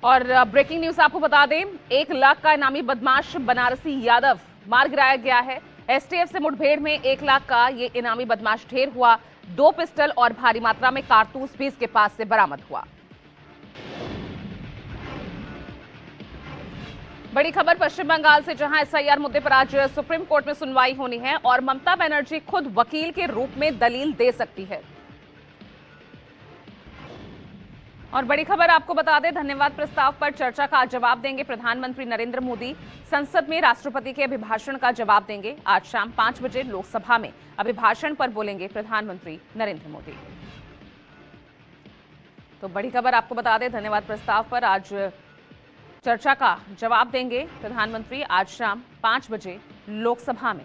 और breaking news आपको बता दें, 1 लाख का इनामी बदमाश बनारसी यादव मार गिराया गया है। एसटीएफ से मुठभेड़ में 1 लाख का ये इनामी बदमाश ढेर हुआ। 2 पिस्टल और भारी मात्रा में कारतूस भी इसके पास से बरामद हुआ। बड़ी खबर पश्चिम बंगाल से, जहां एसआईआर मुद्दे पर आज सुप्रीम कोर्ट में सुनवाई होनी है और ममता बनर्जी खुद वकील के रूप में दलील दे सकती है। और बड़ी खबर आपको बता दें, धन्यवाद प्रस्ताव पर चर्चा का जवाब देंगे प्रधानमंत्री नरेंद्र मोदी। संसद में राष्ट्रपति के अभिभाषण का जवाब देंगे। आज शाम 5 बजे लोकसभा में अभिभाषण पर बोलेंगे प्रधानमंत्री नरेंद्र मोदी। तो बड़ी खबर आपको बता दें, धन्यवाद प्रस्ताव पर आज चर्चा का जवाब देंगे प्रधानमंत्री। आज शाम 5 बजे लोकसभा में।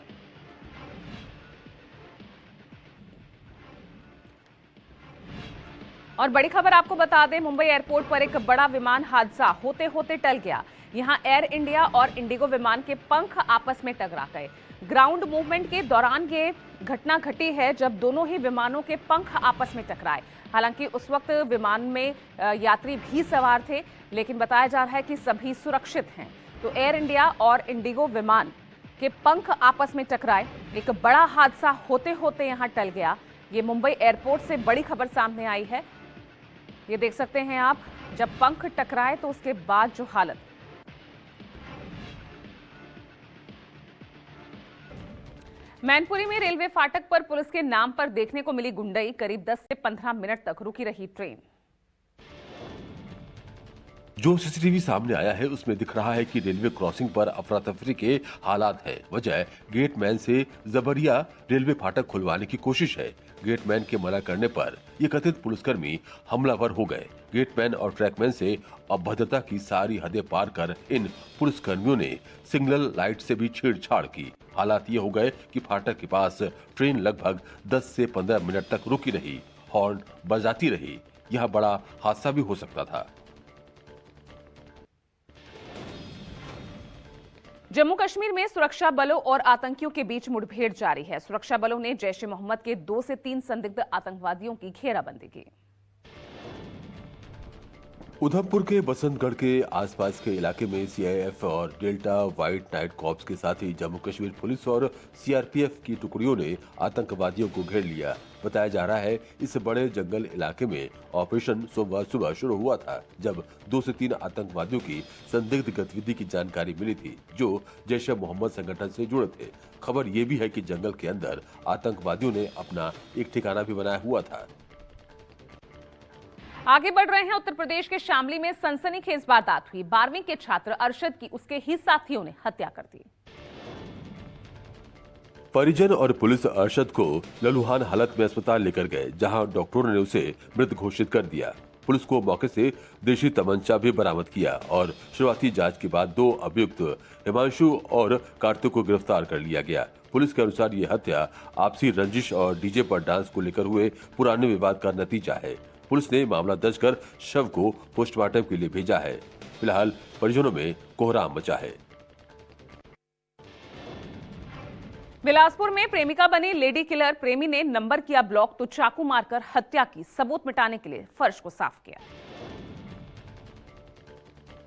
और बड़ी खबर आपको बता दें, मुंबई एयरपोर्ट पर एक बड़ा विमान हादसा होते होते टल गया। यहां एयर इंडिया और इंडिगो विमान के पंख आपस में टकरा गए। ग्राउंड मूवमेंट के दौरान ये घटना घटी है, जब दोनों ही विमानों के पंख आपस में टकराए। हालांकि उस वक्त विमान में यात्री भी सवार थे, लेकिन बताया जा रहा है कि सभी सुरक्षित हैं। तो एयर इंडिया और इंडिगो विमान के पंख आपस में टकराए, एक बड़ा हादसा होते होते यहां टल गया। ये मुंबई एयरपोर्ट से बड़ी खबर सामने आई है। ये देख सकते हैं आप, जब पंख टकराए तो उसके बाद जो हालत। मैनपुरी में रेलवे फाटक पर पुलिस के नाम पर देखने को मिली गुंडई। करीब 10 से 15 मिनट तक रुकी रही ट्रेन। जो सीसीटीवी सामने आया है उसमें दिख रहा है कि रेलवे क्रॉसिंग पर अफरा तफरी के हालात है। वजह गेटमैन से जबरिया रेलवे फाटक खुलवाने की कोशिश है। गेटमैन के मना करने पर ये कथित पुलिसकर्मी हमलावर हो गए। गेटमैन और ट्रैकमैन से अभद्रता की सारी हदें पार कर इन पुलिसकर्मियों ने सिग्नल लाइट से भी छेड़छाड़ की। हालात ये हो गए कि फाटक के पास ट्रेन लगभग 10 से 15 मिनट तक रुकी रही, हॉर्न बजाती रही। यह बड़ा हादसा भी हो सकता था। जम्मू कश्मीर में सुरक्षा बलों और आतंकियों के बीच मुठभेड़ जारी है। सुरक्षा बलों ने जैश ए मोहम्मद के 2 से 3 संदिग्ध आतंकवादियों की घेराबंदी की। उधमपुर के बसंतगढ़ के आसपास के इलाके में सीआईएफ और डेल्टा व्हाइट नाइट कॉर्प्स के साथ ही जम्मू कश्मीर पुलिस और सीआरपीएफ की टुकड़ियों ने आतंकवादियों को घेर लिया। बताया जा रहा है इस बड़े जंगल इलाके में ऑपरेशन सोमवार सुबह शुरू हुआ था, जब 2 से 3 आतंकवादियों की संदिग्ध गतिविधि की जानकारी मिली थी, जो जैश ए मोहम्मद संगठन से जुड़े थे। खबर ये भी है कि जंगल के अंदर आतंकवादियों ने अपना एक ठिकाना भी बनाया हुआ था। आगे बढ़ रहे हैं, उत्तर प्रदेश के शामली में सनसनीखेज वारदात हुई। 12वीं के छात्र अरशद की उसके ही साथियों ने हत्या कर दी। परिजन और पुलिस अरशद को लहूलुहान हालत में अस्पताल लेकर गए, जहां डॉक्टरों ने उसे मृत घोषित कर दिया। पुलिस को मौके से देशी तमंचा भी बरामद किया और शुरुआती जांच के बाद 2 अभियुक्त हिमांशु और कार्तिक को गिरफ्तार कर लिया गया। पुलिस के अनुसार ये हत्या आपसी रंजिश और डीजे पर डांस को लेकर हुए पुराने विवाद का नतीजा है। पुलिस ने मामला दर्ज कर शव को पोस्टमार्टम के लिए भेजा है। फिलहाल परिजनों में कोहराम मचा है। बिलासपुर में प्रेमिका बनी लेडी किलर, प्रेमी ने नंबर किया ब्लॉक तो चाकू मारकर हत्या की। सबूत मिटाने के लिए फर्श को साफ किया।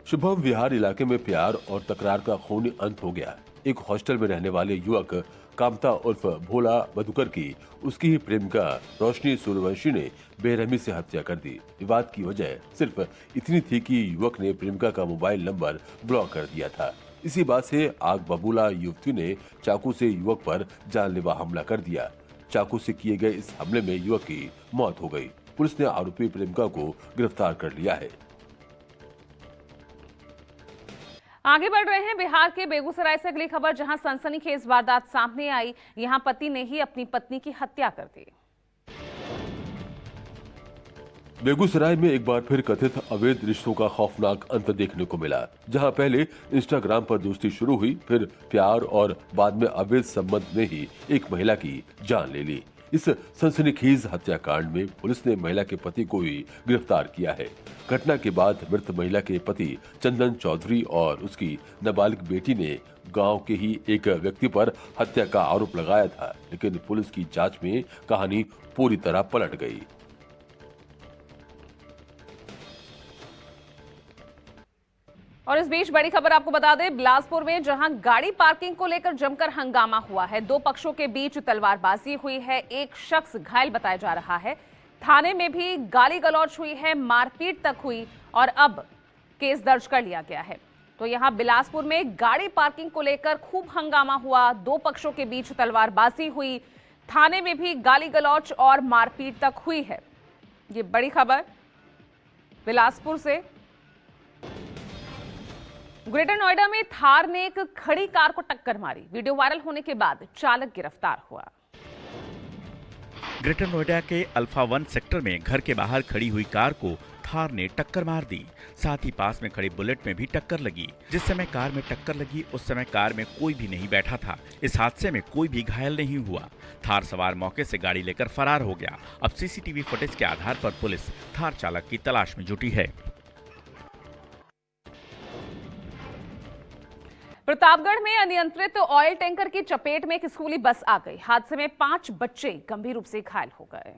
शुभम विहार इलाके में प्यार और तकरार का खूनी अंत हो गया। एक हॉस्टल में रहने वाले युवक कामता उर्फ भोला मधुकर की उसकी ही प्रेमिका रोशनी सूर्यवंशी ने बेरहमी से हत्या कर दी। विवाद की वजह सिर्फ इतनी थी कि युवक ने प्रेमिका का मोबाइल नंबर ब्लॉक कर दिया था। इसी बात से आग बबूला युवती ने चाकू से युवक पर जानलेवा हमला कर दिया। चाकू से किए गए इस हमले में युवक की मौत हो गई। पुलिस ने आरोपी प्रेमिका को गिरफ्तार कर लिया है। आगे बढ़ रहे हैं बिहार के बेगूसराय से अगली खबर, जहां सनसनीखेज वारदात सामने आई। यहां पति ने ही अपनी पत्नी की हत्या कर दी। बेगूसराय में एक बार फिर कथित अवैध रिश्तों का खौफनाक अंत देखने को मिला, जहां पहले इंस्टाग्राम पर दोस्ती शुरू हुई, फिर प्यार और बाद में अवैध संबंध ने ही एक महिला की जान ले ली। इस सनसनीखेज हत्याकांड में पुलिस ने महिला के पति को ही गिरफ्तार किया है। घटना के बाद मृत महिला के पति चंदन चौधरी और उसकी नाबालिग बेटी ने गांव के ही एक व्यक्ति पर हत्या का आरोप लगाया था, लेकिन पुलिस की जांच में कहानी पूरी तरह पलट गई। और इस बीच बड़ी खबर आपको बता दें, बिलासपुर में जहां गाड़ी पार्किंग को लेकर जमकर हंगामा हुआ है, दो पक्षों के बीच तलवारबाजी हुई है, एक शख्स घायल बताया जा रहा है। थाने में भी गाली गलौज हुई है, मारपीट तक हुई और अब केस दर्ज कर लिया गया है। तो यहां बिलासपुर में गाड़ी पार्किंग को लेकर खूब हंगामा हुआ, दो पक्षों के बीच तलवारबाजी हुई, थाने में भी गाली गलौज और मारपीट तक हुई है। ये बड़ी खबर बिलासपुर से। ग्रेटर नोएडा में थार ने एक खड़ी कार को टक्कर मारी, वीडियो वायरल होने के बाद चालक गिरफ्तार हुआ। ग्रेटर नोएडा के अल्फा 1 सेक्टर में घर के बाहर खड़ी हुई कार को थार ने टक्कर मार दी। साथ ही पास में खड़ी बुलेट में भी टक्कर लगी। जिस समय कार में टक्कर लगी उस समय कार में कोई भी नहीं बैठा था। इस हादसे में कोई भी घायल नहीं हुआ। थार सवार मौके से गाड़ी लेकर फरार हो गया। अब सीसीटीवी फुटेज के आधार पर पुलिस थार चालक की तलाश में जुटी है। प्रतापगढ़ में अनियंत्रित ऑयल टैंकर की चपेट में एक स्कूली बस आ गई। हादसे में 5 बच्चे गंभीर रूप से घायल हो गए।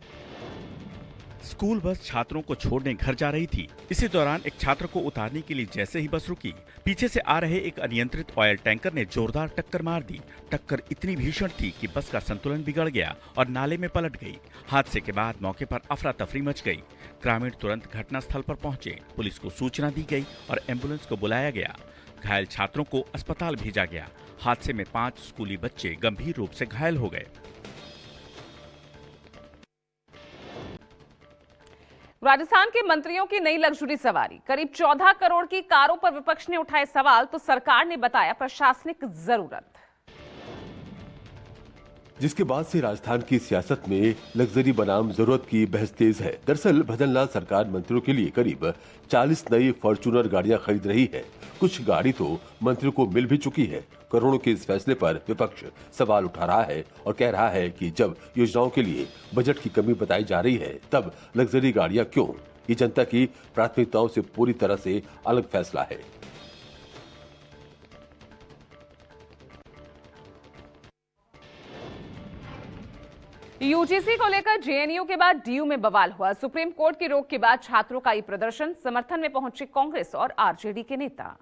स्कूल बस छात्रों को छोड़ने घर जा रही थी। इसी दौरान एक छात्र को उतारने के लिए जैसे ही बस रुकी, पीछे से आ रहे एक अनियंत्रित ऑयल टैंकर ने जोरदार टक्कर मार दी। टक्कर इतनी भीषण थी कि बस का संतुलन बिगड़ गया और नाले में पलट गई। हादसे के बाद मौके पर अफरा तफरी मच गई। ग्रामीण तुरंत घटनास्थल पर पहुंचे। पुलिस को सूचना दी गई और एम्बुलेंस को बुलाया गया। घायल छात्रों को अस्पताल भेजा गया। हादसे में 5 स्कूली बच्चे गंभीर रूप से घायल हो गए। राजस्थान के मंत्रियों की नई लग्जरी सवारी, करीब 14 करोड़ की कारों पर विपक्ष ने उठाए सवाल तो सरकार ने बताया प्रशासनिक जरूरत। जिसके बाद से राजस्थान की सियासत में लग्जरी बनाम जरूरत की बहस तेज है। दरअसल भजनलाल सरकार मंत्रियों के लिए करीब 40 नई फॉर्च्यूनर गाड़ियां खरीद रही है। कुछ गाड़ी तो मंत्रियों को मिल भी चुकी है। करोड़ों के इस फैसले पर विपक्ष सवाल उठा रहा है और कह रहा है कि जब योजनाओं के लिए बजट की कमी बताई जा रही है तब लग्जरी गाड़ियां क्यों? ये जनता की प्राथमिकताओं से पूरी तरह से अलग फैसला है। यूजीसी को लेकर जेएनयू के बाद डीयू में बवाल हुआ। सुप्रीम कोर्ट की रोक के बाद छात्रों का ये प्रदर्शन, समर्थन में पहुंचे कांग्रेस और आरजेडी के नेता।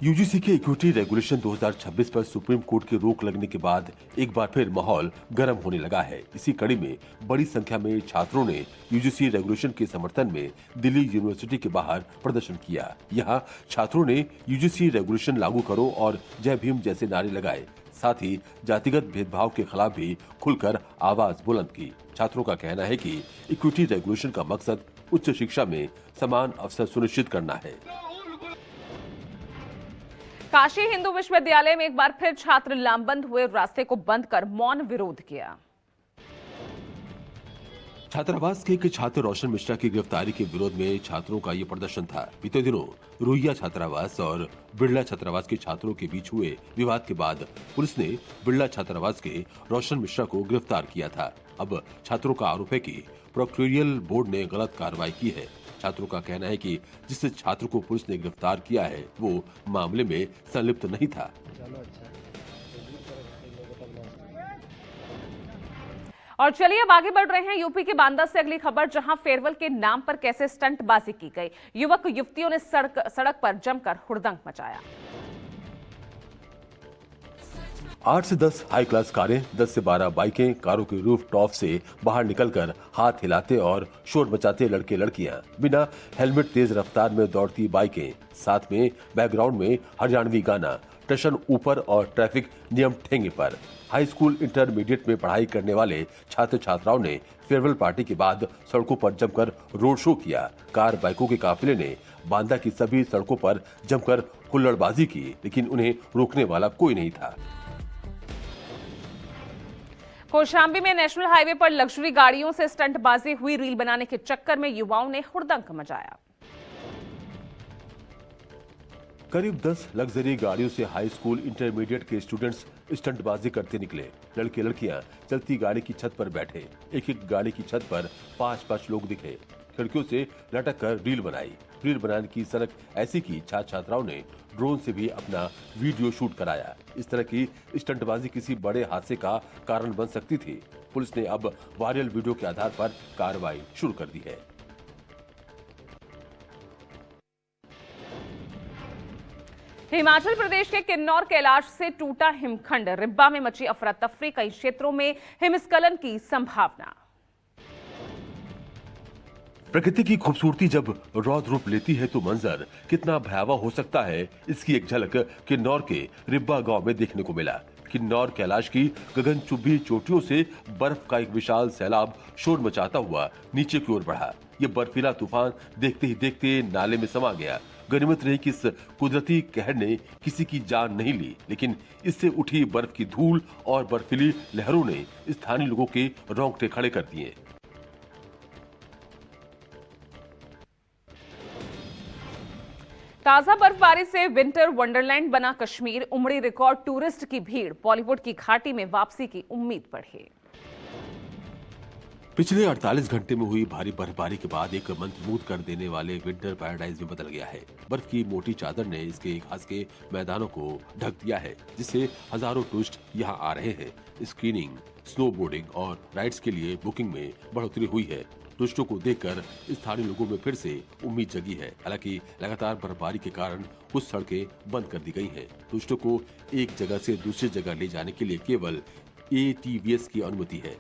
यूजीसी के इक्विटी रेगुलेशन 2026 पर सुप्रीम कोर्ट की रोक लगने के बाद एक बार फिर माहौल गर्म होने लगा है। इसी कड़ी में बड़ी संख्या में छात्रों ने यूजीसी रेगुलेशन के समर्थन में दिल्ली यूनिवर्सिटी के बाहर प्रदर्शन किया। यहां छात्रों ने यूजीसी रेगुलेशन लागू करो और जय भीम जैसे नारे लगाए। साथ ही जातिगत भेदभाव के खिलाफ भी खुलकर आवाज बुलंद की। छात्रों का कहना है कि इक्विटी रेगुलेशन का मकसद उच्च शिक्षा में समान अवसर सुनिश्चित करना है। काशी हिंदू विश्वविद्यालय में एक बार फिर छात्र लामबंद हुए, रास्ते को बंद कर मौन विरोध किया। छात्रावास के एक छात्र रोशन मिश्रा की गिरफ्तारी के विरोध में छात्रों का ये प्रदर्शन था। बीते दिनों रुइया छात्रावास और बिरला छात्रावास के छात्रों के बीच हुए विवाद के बाद पुलिस ने बिरला छात्रावास के रोशन मिश्रा को गिरफ्तार किया था। अब छात्रों का आरोप है कि प्रोक्योरियल बोर्ड ने गलत कार्रवाई की है। छात्रों का कहना है कि जिस छात्र को पुलिस ने गिरफ्तार किया है वो मामले में संलिप्त नहीं था। और चलिए अब आगे बढ़ रहे हैं यूपी के बांदा से अगली खबर, जहां फेयरवेल के नाम पर कैसे स्टंटबाजी की गई। युवक युवतियों ने सड़क पर जमकर हुड़दंग मचाया। 8 से 10 हाई क्लास कारें, 10 से 12 बाइकें, कारों के रूफ टॉप से बाहर निकलकर हाथ हिलाते और शोर मचाते लड़के लड़कियां, बिना हेलमेट तेज रफ्तार में दौड़ती बाइकें, साथ में बैकग्राउंड में हरियाणवी गाना, स्टेशन ऊपर और ट्रैफिक नियम ठेंगे पर। हाई स्कूल इंटरमीडिएट में पढ़ाई करने वाले छात्र छात्राओं ने फेयरवेल पार्टी के बाद सड़कों पर जमकर रोड शो किया। कार बाइकों के काफिले ने बांदा की सभी सड़कों पर जमकर हुल्लड़बाजी की, लेकिन उन्हें रोकने वाला कोई नहीं था। कौशाम्बी में नेशनल हाईवे पर लग्जरी गाड़ियों से स्टंटबाजी हुई। रील बनाने के चक्कर में युवाओं ने हुड़दंग मचाया। करीब 10 लग्जरी गाड़ियों से हाई स्कूल इंटरमीडिएट के स्टूडेंट्स स्टंटबाजी करते निकले। लड़के लड़कियां चलती गाड़ी की छत पर बैठे। एक एक गाड़ी की छत पर 5-5 लोग दिखे। खिड़कियों से लटक कर रील बनाई। रील बनाने की सनक ऐसी की छात्र छात्राओं ने ड्रोन से भी अपना वीडियो शूट कराया। इस तरह की स्टंटबाजी किसी बड़े हादसे का कारण बन सकती थी। पुलिस ने अब वायरल वीडियो के आधार पर कार्रवाई शुरू कर दी है। हिमाचल प्रदेश के किन्नौर कैलाश से टूटा हिमखंड, रिब्बा में मची अफरा तफरी, कई क्षेत्रों में हिमस्खलन की संभावना। प्रकृति की खूबसूरती जब रौद्र रूप लेती है तो मंजर कितना भयावह हो सकता है, इसकी एक झलक किन्नौर के रिब्बा गांव में देखने को मिला। किन्नौर कैलाश की गगनचुंबी चोटियों से बर्फ का एक विशाल सैलाब शोर मचाता हुआ नीचे की ओर बढ़ा। ये बर्फीला तूफान देखते ही देखते नाले में समा गया। गनीमत रही कि इस कुदरती कहर ने किसी की जान नहीं ली, लेकिन इससे उठी बर्फ की धूल और बर्फीली लहरों ने स्थानीय लोगों के रोंगटे खड़े कर दिए। ताजा बर्फबारी से विंटर वंडरलैंड बना कश्मीर, उमड़ी रिकॉर्ड टूरिस्ट की भीड़, बॉलीवुड की घाटी में वापसी की उम्मीद बढ़ी। पिछले 48 घंटे में हुई भारी बर्फबारी के बाद एक मंत्रमुग्ध कर देने वाले विंटर पैराडाइज में बदल गया है। बर्फ की मोटी चादर ने इसके घास के मैदानों को ढक दिया है, जिससे हजारों टूरिस्ट यहां आ रहे हैं। स्कीइंग, स्नोबोर्डिंग और राइड्स के लिए बुकिंग में बढ़ोतरी हुई है। टूरिस्टों को देखकर स्थानीय लोगों में फिर से उम्मीद जगी है। हालांकि लगातार बर्फबारी के कारण कुछ सड़कें बंद कर दी गई हैं। टूरिस्टों को एक जगह से दूसरी जगह ले जाने के लिए केवल ATVS की अनुमति है।